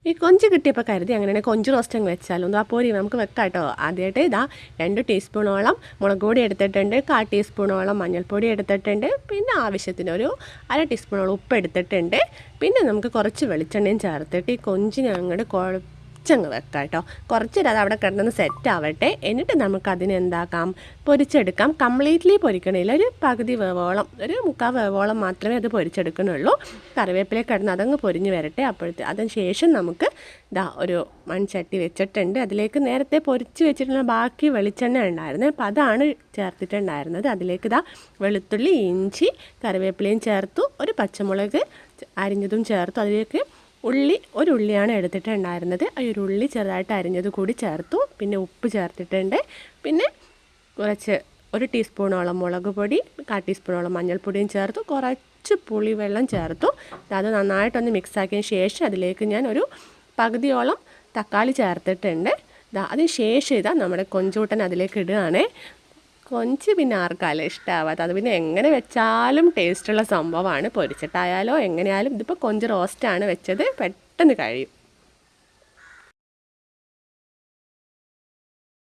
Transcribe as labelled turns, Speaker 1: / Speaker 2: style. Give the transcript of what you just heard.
Speaker 1: ഈ കൊഞ്ച് കിട്ടിയപ്പോൾ കരുതി അങ്ങനെയാണെങ്കിൽ കൊഞ്ച് റോസ്റ്റ് അങ്ങ് വെച്ചാലോ ആ പോരി നമുക്ക് വെക്കാം കേട്ടോ. ആദ്യമായിട്ട് ഇതാ 2 ടീസ്പൂണോളം മുളക് പൊടി എടുത്തിട്ടുണ്ട്, 1/4 ടീസ്പൂണോളം മഞ്ഞൾപ്പൊടി എടുത്തിട്ടുണ്ട്, പിന്നെ ആവശ്യത്തിന് ഒരു 1/2 ടീസ്പൂണോളം ഉപ്പ് എടുത്തിട്ടുണ്ട്. പിന്നെ നമുക്ക് കുറച്ച് വെളിച്ചെണ്ണയും ചേർത്തിട്ട് ഈ കൊഞ്ചിനെ അങ്ങോട്ട് കുറച്ചങ്ങ് വെക്കാം കേട്ടോ. കുറച്ചേരം അത് അവിടെ കിടന്ന് സെറ്റ് ആവട്ടെ. എന്നിട്ട് നമുക്കതിനെ എന്താക്കാം, പൊരിച്ചെടുക്കാം. കംപ്ലീറ്റ്ലി പൊരിക്കണില്ല, ഒരു പകുതി വേവോളം, ഒരു 1/4 വേവോളം മാത്രമേ അത് പൊരിച്ചെടുക്കണുള്ളൂ. കറിവേപ്പിലേക്ക് കിടന്ന് അതങ്ങ് പൊരിഞ്ഞ് വരട്ടെ. അതിന് ശേഷം നമുക്ക് ഒരു മൺചട്ടി വെച്ചിട്ടുണ്ട്. അതിലേക്ക് നേരത്തെ പൊരിച്ച് വെച്ചിട്ടുള്ള ബാക്കി വെളിച്ചെണ്ണ ഉണ്ടായിരുന്നു, അപ്പോൾ അതാണ് ചേർത്തിട്ടുണ്ടായിരുന്നത്. അതിലേക്ക് വെളുത്തുള്ളി, ഇഞ്ചി, കറിവേപ്പിലയും ചേർത്തു, ഒരു പച്ചമുളക് അരിഞ്ഞതും ചേർത്തു. അതിലേക്ക് ഒരു ഉള്ളിയാണ് എടുത്തിട്ടുണ്ടായിരുന്നത്. ആ ഒരു ഉള്ളി ചെറുതായിട്ട് അരിഞ്ഞത് കൂടി ചേർത്തു. പിന്നെ ഉപ്പ് ചേർത്തിട്ടുണ്ട്. പിന്നെ ഒരു ടീസ്പൂണോളം മുളക് പൊടി, 1/4 ടീസ്പൂണോളം മഞ്ഞൾപ്പൊടിയും ചേർത്തു. കുറച്ച് പുളിവെള്ളം ചേർത്തു. അത് നന്നായിട്ടൊന്ന് മിക്സാക്കിയതിന് ശേഷം അതിലേക്ക് ഞാൻ ഒരു പകുതിയോളം തക്കാളി ചേർത്തിട്ടുണ്ട്. അതിന് ശേഷം നമ്മുടെ കൊഞ്ചൂട്ടൻ അതിലേക്ക് ഇടുകയാണ്. കൊഞ്ച് പിന്നെ ആർക്കാലും ഇഷ്ടമാവാത്ത, അത് പിന്നെ എങ്ങനെ വെച്ചാലും ടേസ്റ്റുള്ള സംഭവമാണ്. പൊരിച്ചിട്ടായാലോ എങ്ങനെയായാലും. ഇതിപ്പോൾ കൊഞ്ച് റോസ്റ്റാണ് വെച്ചത്, പെട്ടെന്ന് കഴിയും.